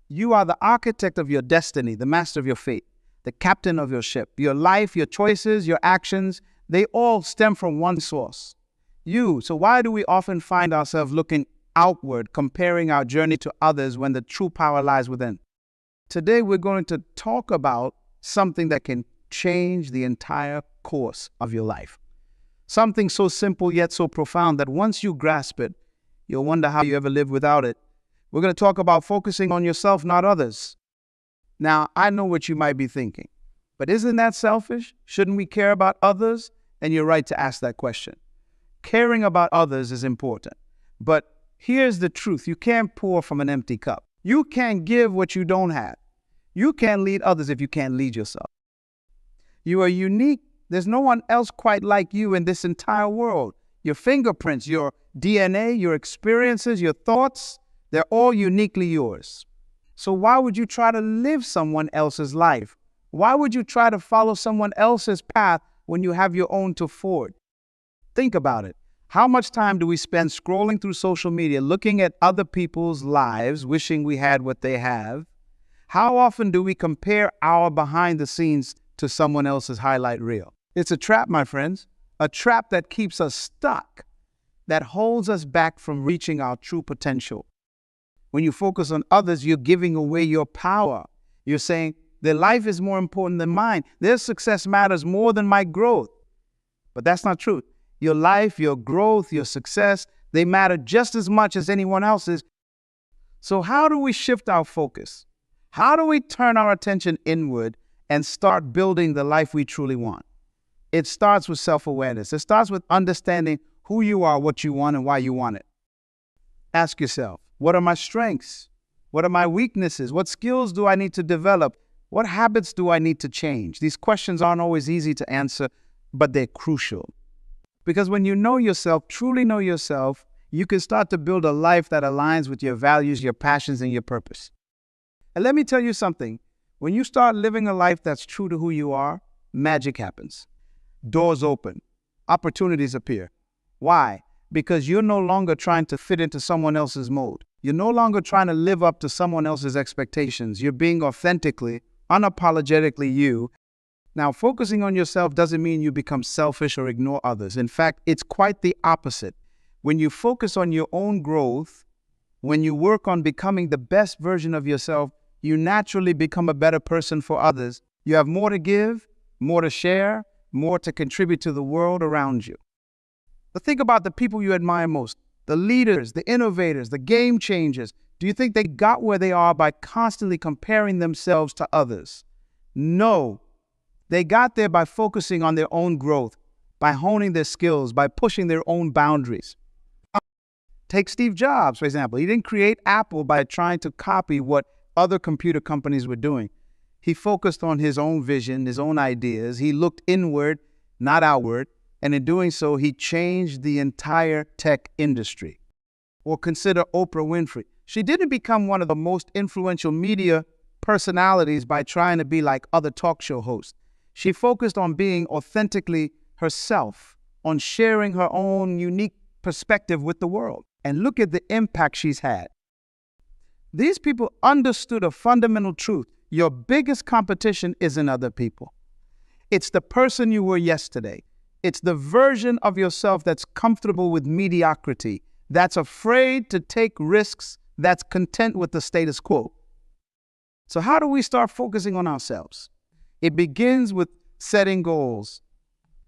You are the architect of your destiny, the master of your fate, the captain of your ship. Your life, your choices, your actions, they all stem from one source, you. So why do we often find ourselves looking outward, comparing our journey to others when the true power lies within? Today, we're going to talk about something that can change the entire course of your life. Something so simple yet so profound that once you grasp it, you'll wonder how you ever lived without it. We're going to talk about focusing on yourself, not others. Now, I know what you might be thinking, but isn't that selfish? Shouldn't we care about others? And you're right to ask that question. Caring about others is important, but here's the truth. You can't pour from an empty cup. You can't give what you don't have. You can't lead others if you can't lead yourself. You are unique. There's no one else quite like you in this entire world. Your fingerprints, your DNA, your experiences, your thoughts, they're all uniquely yours. So why would you try to live someone else's life? Why would you try to follow someone else's path when you have your own to forge? Think about it. How much time do we spend scrolling through social media, looking at other people's lives, wishing we had what they have? How often do we compare our behind the scenes to someone else's highlight reel? It's a trap, my friends, a trap that keeps us stuck, that holds us back from reaching our true potential. When you focus on others, you're giving away your power. You're saying, their life is more important than mine. Their success matters more than my growth. But that's not true. Your life, your growth, your success, they matter just as much as anyone else's. So how do we shift our focus? How do we turn our attention inward and start building the life we truly want? It starts with self-awareness. It starts with understanding who you are, what you want, and why you want it. Ask yourself, what are my strengths? What are my weaknesses? What skills do I need to develop? What habits do I need to change? These questions aren't always easy to answer, but they're crucial. Because when you know yourself, truly know yourself, you can start to build a life that aligns with your values, your passions, and your purpose. And let me tell you something. When you start living a life that's true to who you are, magic happens. Doors open. Opportunities appear. Why? Because you're no longer trying to fit into someone else's mold. You're no longer trying to live up to someone else's expectations. You're being authentically, unapologetically you. Now, focusing on yourself doesn't mean you become selfish or ignore others. In fact, it's quite the opposite. When you focus on your own growth, when you work on becoming the best version of yourself, you naturally become a better person for others. You have more to give, more to share, more to contribute to the world around you. But think about the people you admire most, the leaders, the innovators, the game changers. Do you think they got where they are by constantly comparing themselves to others? No. They got there by focusing on their own growth, by honing their skills, by pushing their own boundaries. Take Steve Jobs, for example. He didn't create Apple by trying to copy what other computer companies were doing. He focused on his own vision, his own ideas. He looked inward, not outward. And in doing so, he changed the entire tech industry. Or consider Oprah Winfrey. She didn't become one of the most influential media personalities by trying to be like other talk show hosts. She focused on being authentically herself, on sharing her own unique perspective with the world. And look at the impact she's had. These people understood a fundamental truth. Your biggest competition isn't other people. It's the person you were yesterday. It's the version of yourself that's comfortable with mediocrity, that's afraid to take risks, that's content with the status quo. So how do we start focusing on ourselves? It begins with setting goals.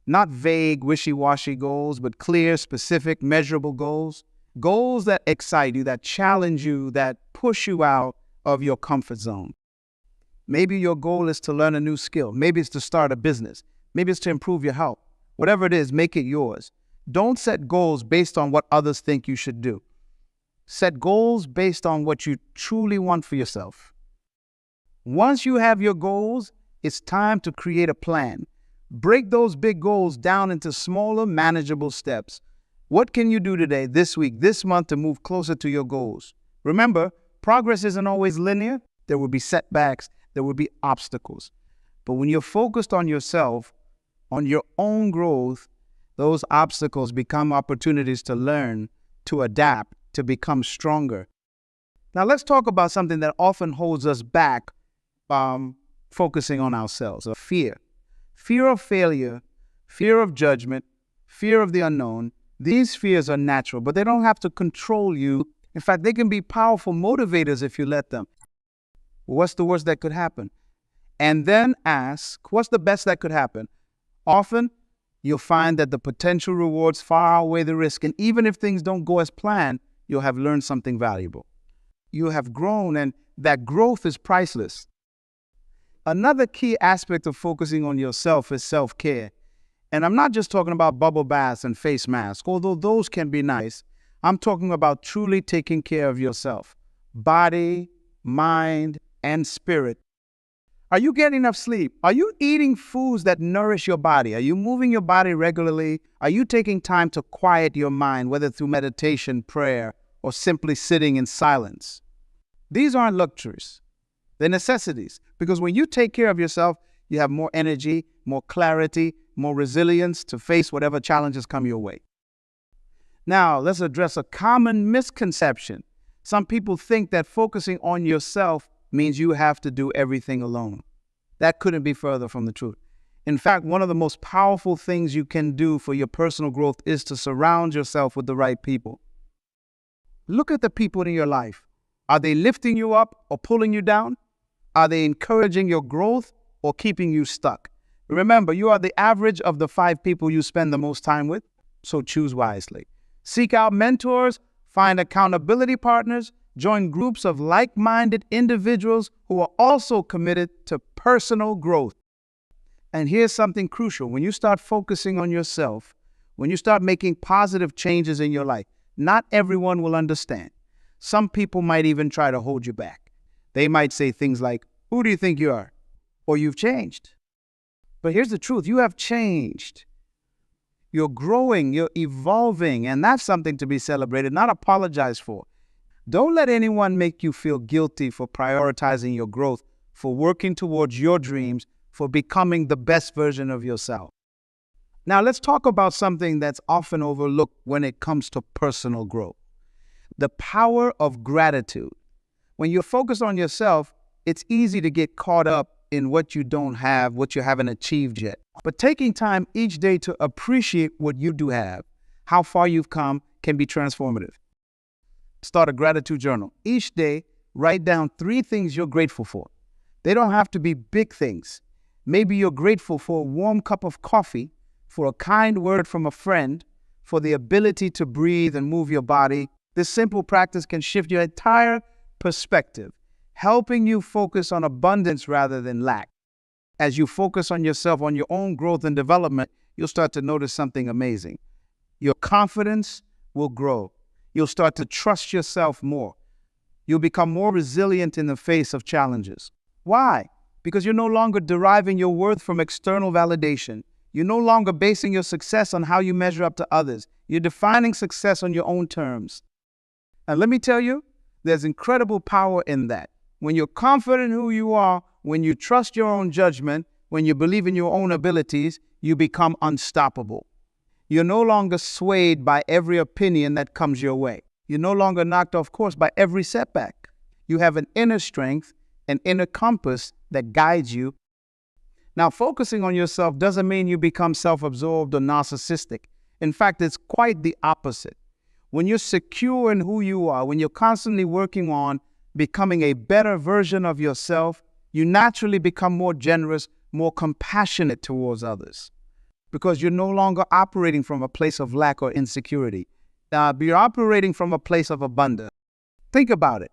Not vague, wishy-washy goals, but clear, specific, measurable goals. Goals that excite you, that challenge you, that push you out of your comfort zone. Maybe your goal is to learn a new skill. Maybe it's to start a business. Maybe it's to improve your health. Whatever it is, make it yours. Don't set goals based on what others think you should do. Set goals based on what you truly want for yourself. Once you have your goals, it's time to create a plan. Break those big goals down into smaller, manageable steps. What can you do today, this week, this month to move closer to your goals? Remember, progress isn't always linear. There will be setbacks. There will be obstacles. But when you're focused on yourself, on your own growth, those obstacles become opportunities to learn, to adapt, to become stronger. Now let's talk about something that often holds us back from focusing on ourselves, fear. Fear of failure, fear of judgment, fear of the unknown. These fears are natural, but they don't have to control you. In fact, they can be powerful motivators if you let them. What's the worst that could happen? And then ask, what's the best that could happen? Often, you'll find that the potential rewards far outweigh the risk. And even if things don't go as planned, you'll have learned something valuable. You have grown, and that growth is priceless. Another key aspect of focusing on yourself is self-care. And I'm not just talking about bubble baths and face masks, although those can be nice. I'm talking about truly taking care of yourself, body, mind, and spirit. Are you getting enough sleep? Are you eating foods that nourish your body? Are you moving your body regularly? Are you taking time to quiet your mind, whether through meditation, prayer, or simply sitting in silence? These aren't luxuries. They're necessities. Because when you take care of yourself, you have more energy, more clarity, more resilience to face whatever challenges come your way. Now, let's address a common misconception. Some people think that focusing on yourself means you have to do everything alone. That couldn't be further from the truth. In fact, one of the most powerful things you can do for your personal growth is to surround yourself with the right people. Look at the people in your life. Are they lifting you up or pulling you down? Are they encouraging your growth or keeping you stuck? Remember, you are the average of the 5 people you spend the most time with, so choose wisely. Seek out mentors, find accountability partners, join groups of like-minded individuals who are also committed to personal growth. And here's something crucial. When you start focusing on yourself, when you start making positive changes in your life, not everyone will understand. Some people might even try to hold you back. They might say things like, "Who do you think you are?" Or "You've changed." But here's the truth. You have changed. You're growing, you're evolving, and that's something to be celebrated, not apologized for. Don't let anyone make you feel guilty for prioritizing your growth, for working towards your dreams, for becoming the best version of yourself. Now, let's talk about something that's often overlooked when it comes to personal growth. The power of gratitude. When you're focused on yourself, it's easy to get caught up in what you don't have, what you haven't achieved yet. But taking time each day to appreciate what you do have, how far you've come, can be transformative. Start a gratitude journal. Each day, write down 3 things you're grateful for. They don't have to be big things. Maybe you're grateful for a warm cup of coffee, for a kind word from a friend, for the ability to breathe and move your body. This simple practice can shift your entire perspective, helping you focus on abundance rather than lack. As you focus on yourself, on your own growth and development, you'll start to notice something amazing. Your confidence will grow. You'll start to trust yourself more. You'll become more resilient in the face of challenges. Why? Because you're no longer deriving your worth from external validation. You're no longer basing your success on how you measure up to others. You're defining success on your own terms. And let me tell you, there's incredible power in that. When you're confident in who you are, when you trust your own judgment, when you believe in your own abilities, you become unstoppable. You're no longer swayed by every opinion that comes your way. You're no longer knocked off course by every setback. You have an inner strength, an inner compass that guides you. Now, focusing on yourself doesn't mean you become self-absorbed or narcissistic. In fact, it's quite the opposite. When you're secure in who you are, when you're constantly working on becoming a better version of yourself, you naturally become more generous, more compassionate towards others, because you're no longer operating from a place of lack or insecurity. You're operating from a place of abundance. Think about it.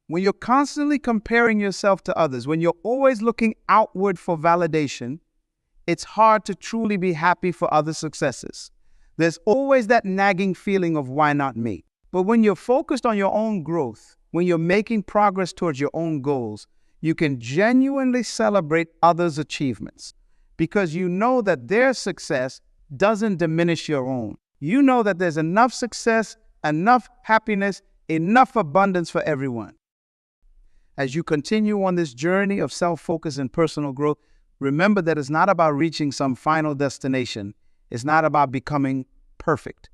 When you're constantly comparing yourself to others, when you're always looking outward for validation, it's hard to truly be happy for others' successes. There's always that nagging feeling of why not me? But when you're focused on your own growth, when you're making progress towards your own goals, you can genuinely celebrate others' achievements, because you know that their success doesn't diminish your own. You know that there's enough success, enough happiness, enough abundance for everyone. As you continue on this journey of self-focus and personal growth, remember that it's not about reaching some final destination. It's not about becoming perfect.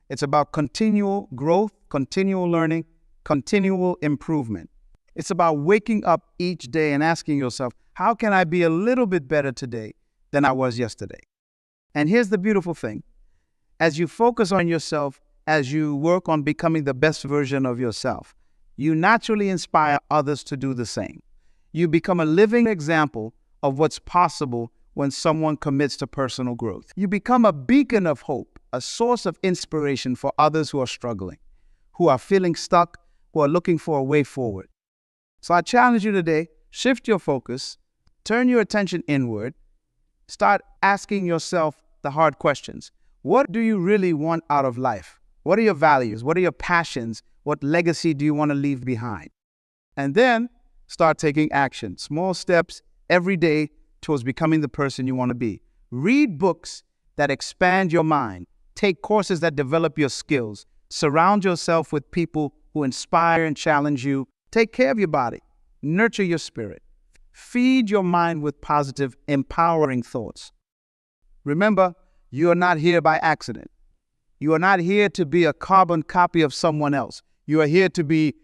It's about continual growth, continual learning, continual improvement. It's about waking up each day and asking yourself, how can I be a little bit better today than I was yesterday? And here's the beautiful thing. As you focus on yourself, as you work on becoming the best version of yourself, you naturally inspire others to do the same. You become a living example of what's possible when someone commits to personal growth. You become a beacon of hope, a source of inspiration for others who are struggling, who are feeling stuck, who are looking for a way forward. So I challenge you today, shift your focus, turn your attention inward, start asking yourself the hard questions. What do you really want out of life? What are your values? What are your passions? What legacy do you want to leave behind? And then start taking action, small steps every day towards becoming the person you want to be. Read books that expand your mind. Take courses that develop your skills. Surround yourself with people who inspire and challenge you. Take care of your body. Nurture your spirit. Feed your mind with positive, empowering thoughts. Remember, you are not here by accident. You are not here to be a carbon copy of someone else. You are here to be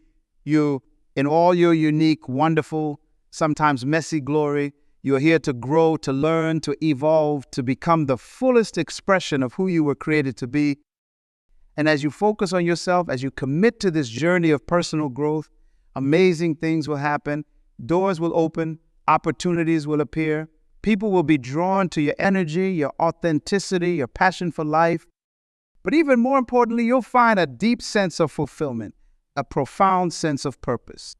you in all your unique, wonderful, sometimes messy glory. You are here to grow, to learn, to evolve, to become the fullest expression of who you were created to be. And as you focus on yourself, as you commit to this journey of personal growth, amazing things will happen. Doors will open. Opportunities will appear. People will be drawn to your energy, your authenticity, your passion for life. But even more importantly, you'll find a deep sense of fulfillment, a profound sense of purpose.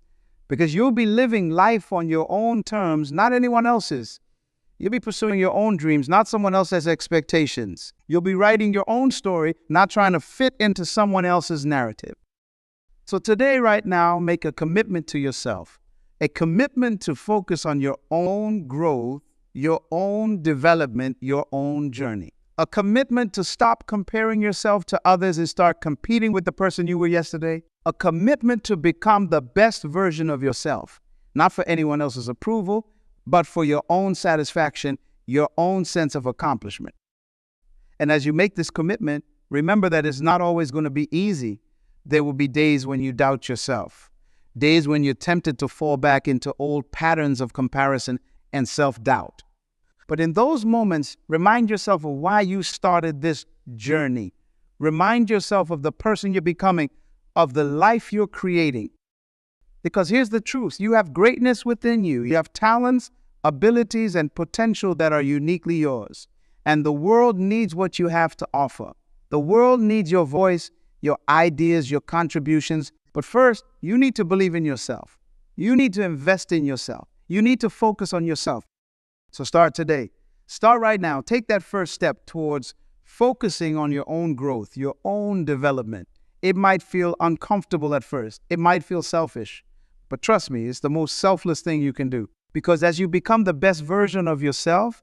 Because you'll be living life on your own terms, not anyone else's. You'll be pursuing your own dreams, not someone else's expectations. You'll be writing your own story, not trying to fit into someone else's narrative. So today, right now, make a commitment to yourself, a commitment to focus on your own growth, your own development, your own journey. A commitment to stop comparing yourself to others and start competing with the person you were yesterday. A commitment to become the best version of yourself, not for anyone else's approval, but for your own satisfaction, your own sense of accomplishment. And as you make this commitment, remember that it's not always going to be easy. There will be days when you doubt yourself, days when you're tempted to fall back into old patterns of comparison and self-doubt. But in those moments, remind yourself of why you started this journey. Remind yourself of the person you're becoming, of the life you're creating. Because here's the truth. You have greatness within you. You have talents, abilities, and potential that are uniquely yours. And the world needs what you have to offer. The world needs your voice, your ideas, your contributions. But first, you need to believe in yourself. You need to invest in yourself. You need to focus on yourself. So start today. Start right now. Take that first step towards focusing on your own growth, your own development. It might feel uncomfortable at first. It might feel selfish. But trust me, it's the most selfless thing you can do. Because as you become the best version of yourself,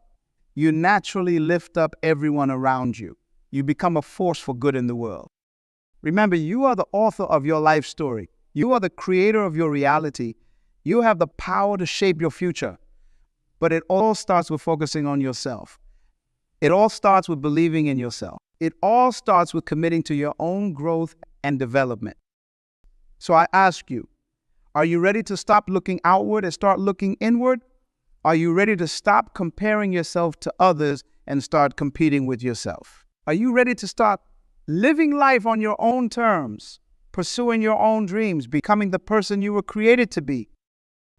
you naturally lift up everyone around you. You become a force for good in the world. Remember, you are the author of your life story. You are the creator of your reality. You have the power to shape your future. But it all starts with focusing on yourself. It all starts with believing in yourself. It all starts with committing to your own growth and development. So I ask you, are you ready to stop looking outward and start looking inward? Are you ready to stop comparing yourself to others and start competing with yourself? Are you ready to start living life on your own terms, pursuing your own dreams, becoming the person you were created to be?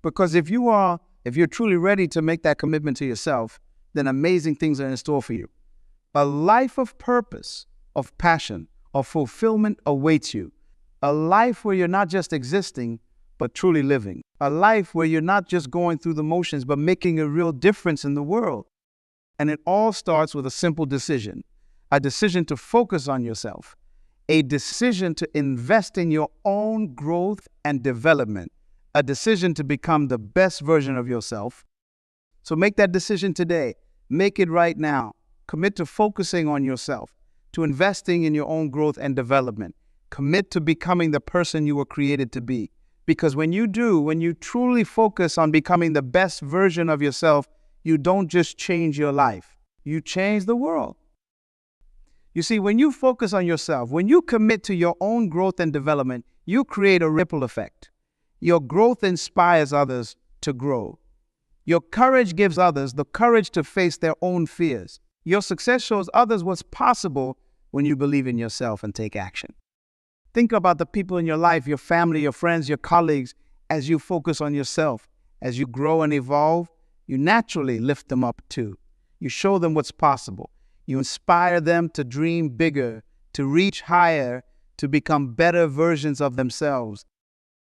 Because if you're truly ready to make that commitment to yourself, then amazing things are in store for you. A life of purpose, of passion, of fulfillment awaits you. A life where you're not just existing, but truly living. A life where you're not just going through the motions, but making a real difference in the world. And it all starts with a simple decision. A decision to focus on yourself. A decision to invest in your own growth and development. A decision to become the best version of yourself. So make that decision today. Make it right now. Commit to focusing on yourself, to investing in your own growth and development. Commit to becoming the person you were created to be. Because when you truly focus on becoming the best version of yourself, you don't just change your life. You change the world. You see, when you focus on yourself, when you commit to your own growth and development, you create a ripple effect. Your growth inspires others to grow. Your courage gives others the courage to face their own fears. Your success shows others what's possible when you believe in yourself and take action. Think about the people in your life, your family, your friends, your colleagues. As you focus on yourself, as you grow and evolve, you naturally lift them up too. You show them what's possible. You inspire them to dream bigger, to reach higher, to become better versions of themselves.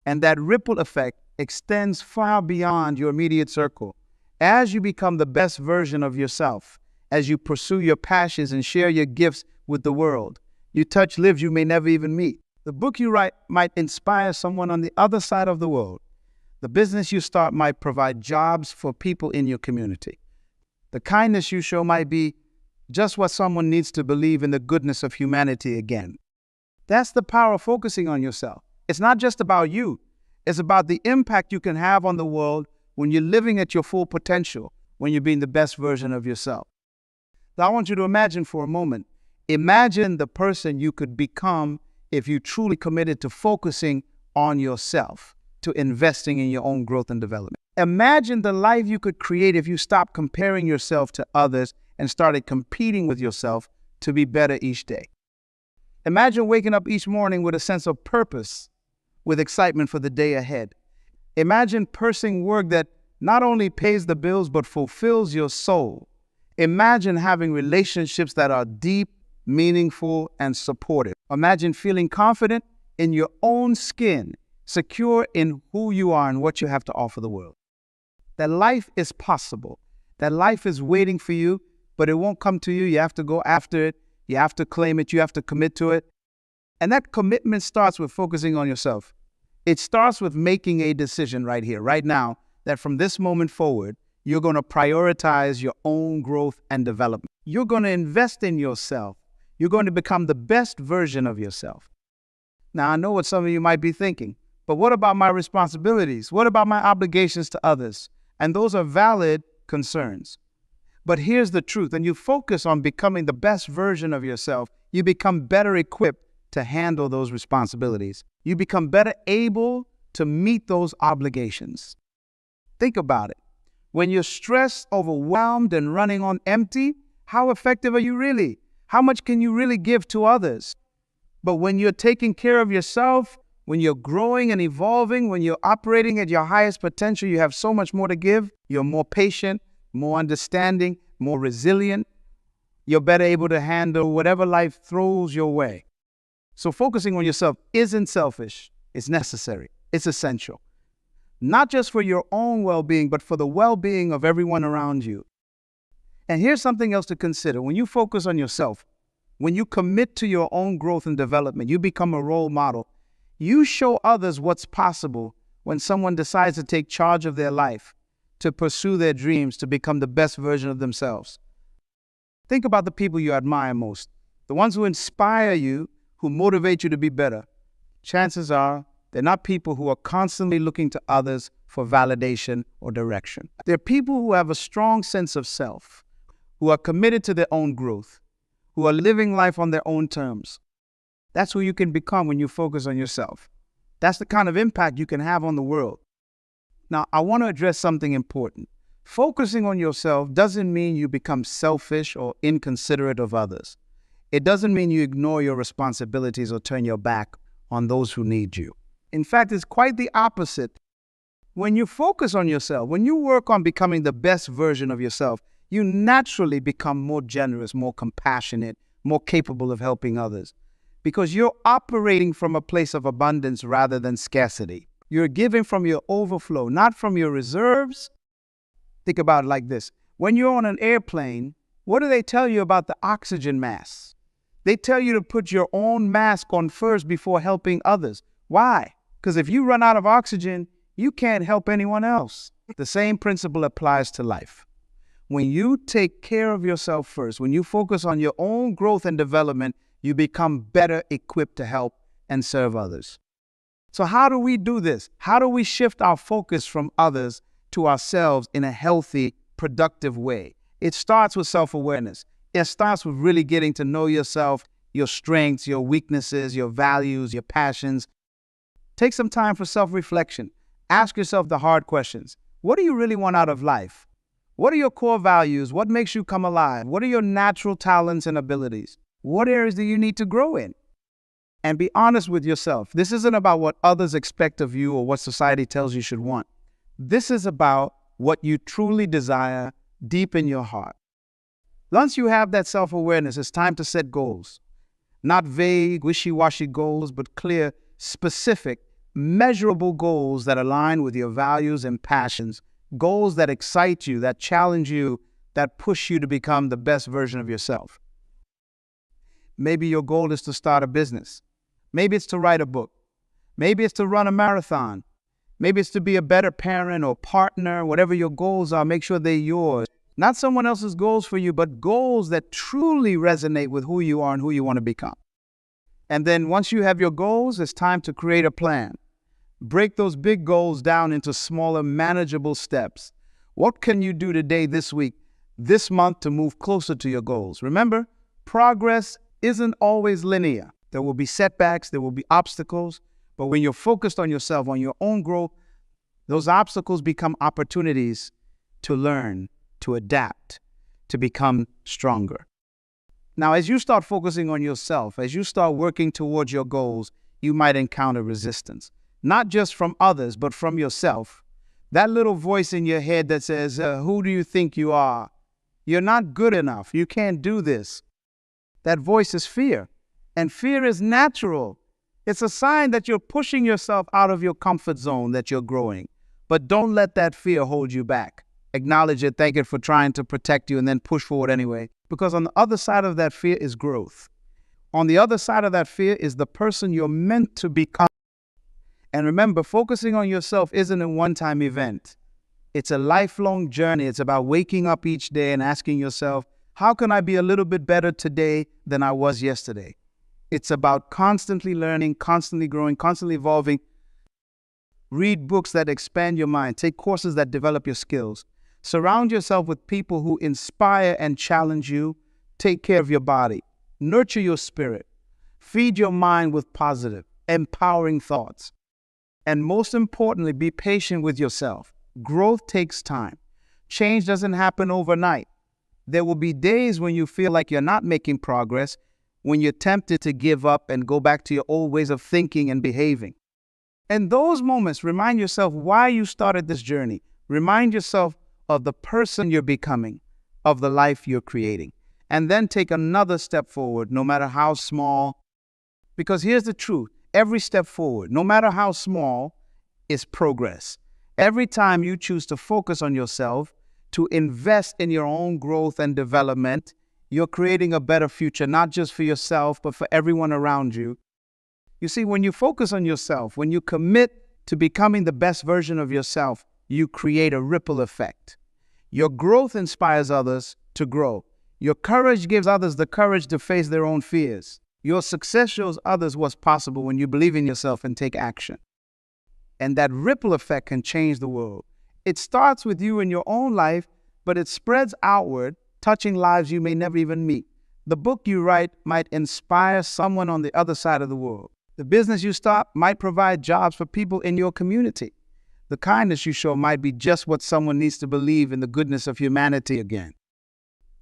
And that ripple effect extends far beyond your immediate circle. As you become the best version of yourself, as you pursue your passions and share your gifts with the world, you touch lives you may never even meet. The book you write might inspire someone on the other side of the world. The business you start might provide jobs for people in your community. The kindness you show might be just what someone needs to believe in the goodness of humanity again. That's the power of focusing on yourself. It's not just about you. It's about the impact you can have on the world when you're living at your full potential, when you're being the best version of yourself. Now, I want you to imagine for a moment. Imagine the person you could become if you truly committed to focusing on yourself, to investing in your own growth and development. Imagine the life you could create if you stopped comparing yourself to others and started competing with yourself to be better each day. Imagine waking up each morning with a sense of purpose, with excitement for the day ahead. Imagine pursuing work that not only pays the bills but fulfills your soul. Imagine having relationships that are deep, meaningful, and supportive. Imagine feeling confident in your own skin, secure in who you are and what you have to offer the world. That life is possible. That life is waiting for you, but it won't come to you. You have to go after it. You have to claim it. You have to commit to it. And that commitment starts with focusing on yourself. It starts with making a decision right here, right now, that from this moment forward, you're going to prioritize your own growth and development. You're going to invest in yourself. You're going to become the best version of yourself. Now, I know what some of you might be thinking, but what about my responsibilities? What about my obligations to others? And those are valid concerns. But here's the truth. When you focus on becoming the best version of yourself, you become better equipped to handle those responsibilities. You become better able to meet those obligations. Think about it. When you're stressed, overwhelmed, and running on empty, how effective are you really? How much can you really give to others? But when you're taking care of yourself, when you're growing and evolving, when you're operating at your highest potential, you have so much more to give. You're more patient, more understanding, more resilient. You're better able to handle whatever life throws your way. So focusing on yourself isn't selfish. It's necessary. It's essential. Not just for your own well-being, but for the well-being of everyone around you. And here's something else to consider. When you focus on yourself, when you commit to your own growth and development, you become a role model. You show others what's possible when someone decides to take charge of their life, to pursue their dreams, to become the best version of themselves. Think about the people you admire most, the ones who inspire you, who motivate you to be better. Chances are they're not people who are constantly looking to others for validation or direction. They're people who have a strong sense of self, who are committed to their own growth, who are living life on their own terms. That's who you can become when you focus on yourself. That's the kind of impact you can have on the world. Now, I want to address something important. Focusing on yourself doesn't mean you become selfish or inconsiderate of others. It doesn't mean you ignore your responsibilities or turn your back on those who need you. In fact, it's quite the opposite. When you focus on yourself, when you work on becoming the best version of yourself, you naturally become more generous, more compassionate, more capable of helping others. Because you're operating from a place of abundance rather than scarcity. You're giving from your overflow, not from your reserves. Think about it like this. When you're on an airplane, what do they tell you about the oxygen mask? They tell you to put your own mask on first before helping others. Why? Because if you run out of oxygen, you can't help anyone else. The same principle applies to life. When you take care of yourself first, when you focus on your own growth and development, you become better equipped to help and serve others. So how do we do this? How do we shift our focus from others to ourselves in a healthy, productive way? It starts with self-awareness. It starts with really getting to know yourself, your strengths, your weaknesses, your values, your passions. Take some time for self-reflection. Ask yourself the hard questions. What do you really want out of life? What are your core values? What makes you come alive? What are your natural talents and abilities? What areas do you need to grow in? And be honest with yourself. This isn't about what others expect of you or what society tells you should want. This is about what you truly desire deep in your heart. Once you have that self-awareness, it's time to set goals. Not vague, wishy-washy goals, but clear, specific, measurable goals that align with your values and passions. Goals that excite you, that challenge you, that push you to become the best version of yourself. Maybe your goal is to start a business. Maybe it's to write a book. Maybe it's to run a marathon. Maybe it's to be a better parent or partner. Whatever your goals are, make sure they're yours. Not someone else's goals for you, but goals that truly resonate with who you are and who you want to become. And then once you have your goals, it's time to create a plan. Break those big goals down into smaller, manageable steps. What can you do today, this week, this month to move closer to your goals? Remember, progress isn't always linear. There will be setbacks, there will be obstacles, but when you're focused on yourself, on your own growth, those obstacles become opportunities to learn, to adapt, to become stronger. Now, as you start focusing on yourself, as you start working towards your goals, you might encounter resistance. Not just from others, but from yourself. That little voice in your head that says, who do you think you are? You're not good enough. You can't do this. That voice is fear. And fear is natural. It's a sign that you're pushing yourself out of your comfort zone, that you're growing. But don't let that fear hold you back. Acknowledge it, thank it for trying to protect you, and then push forward anyway. Because on the other side of that fear is growth. On the other side of that fear is the person you're meant to become. And remember, focusing on yourself isn't a one-time event. It's a lifelong journey. It's about waking up each day and asking yourself, how can I be a little bit better today than I was yesterday? It's about constantly learning, constantly growing, constantly evolving. Read books that expand your mind. Take courses that develop your skills. Surround yourself with people who inspire and challenge you. Take care of your body. Nurture your spirit. Feed your mind with positive, empowering thoughts. And most importantly, be patient with yourself. Growth takes time. Change doesn't happen overnight. There will be days when you feel like you're not making progress, when you're tempted to give up and go back to your old ways of thinking and behaving. In those moments, remind yourself why you started this journey. Remind yourself of the person you're becoming, of the life you're creating. And then take another step forward, no matter how small. Because here's the truth. Every step forward, no matter how small, is progress. Every time you choose to focus on yourself, to invest in your own growth and development, you're creating a better future, not just for yourself, but for everyone around you. You see, when you focus on yourself, when you commit to becoming the best version of yourself, you create a ripple effect. Your growth inspires others to grow. Your courage gives others the courage to face their own fears. Your success shows others what's possible when you believe in yourself and take action. And that ripple effect can change the world. It starts with you in your own life, but it spreads outward, touching lives you may never even meet. The book you write might inspire someone on the other side of the world. The business you start might provide jobs for people in your community. The kindness you show might be just what someone needs to believe in the goodness of humanity again.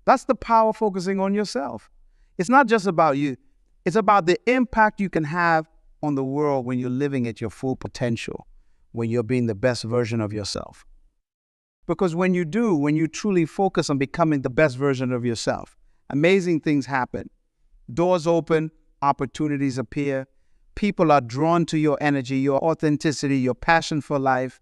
That's the power of focusing on yourself. It's not just about you. It's about the impact you can have on the world when you're living at your full potential, when you're being the best version of yourself. Because when you truly focus on becoming the best version of yourself, amazing things happen. Doors open, opportunities appear. People are drawn to your energy, your authenticity, your passion for life.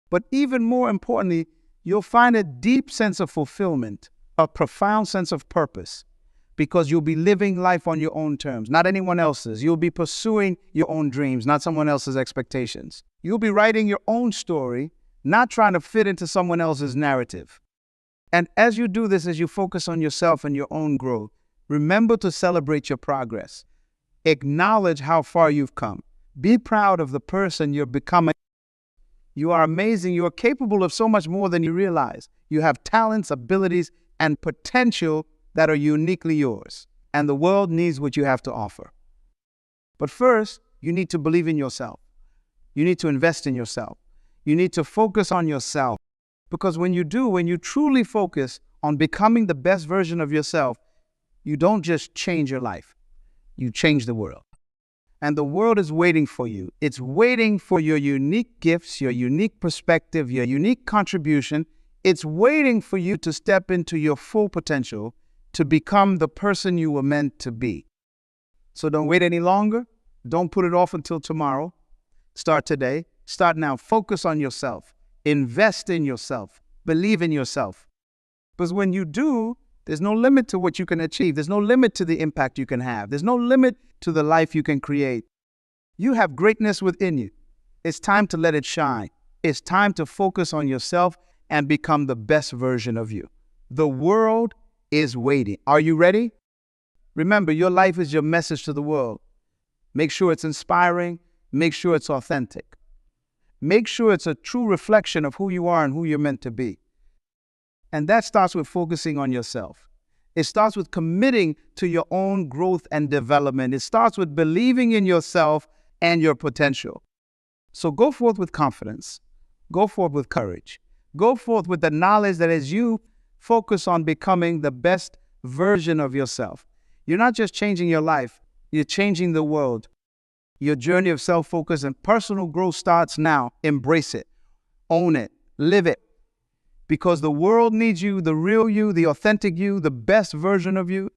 But even more importantly, you'll find a deep sense of fulfillment, a profound sense of purpose, because you'll be living life on your own terms, not anyone else's. You'll be pursuing your own dreams, not someone else's expectations. You'll be writing your own story, not trying to fit into someone else's narrative. And as you do this, as you focus on yourself and your own growth, remember to celebrate your progress. Acknowledge how far you've come. Be proud of the person you're becoming. You are amazing. You are capable of so much more than you realize. You have talents, abilities, and potential that are uniquely yours. And the world needs what you have to offer. But first, you need to believe in yourself. You need to invest in yourself. You need to focus on yourself. Because when you truly focus on becoming the best version of yourself, you don't just change your life, you change the world. And the world is waiting for you. It's waiting for your unique gifts, your unique perspective, your unique contribution. It's waiting for you to step into your full potential to become the person you were meant to be. So don't wait any longer. Don't put it off until tomorrow. Start today. Start now. Focus on yourself. Invest in yourself. Believe in yourself. Because when you do, there's no limit to what you can achieve. There's no limit to the impact you can have. There's no limit to the life you can create. You have greatness within you. It's time to let it shine. It's time to focus on yourself and become the best version of you. The world is waiting. Are you ready? Remember, your life is your message to the world. Make sure it's inspiring. Make sure it's authentic. Make sure it's a true reflection of who you are and who you're meant to be. And that starts with focusing on yourself. It starts with committing to your own growth and development. It starts with believing in yourself and your potential. So go forth with confidence. Go forth with courage. Go forth with the knowledge that as you focus on becoming the best version of yourself, you're not just changing your life, you're changing the world. Your journey of self-focus and personal growth starts now. Embrace it. Own it. Live it. Because the world needs you, the real you, the authentic you, the best version of you.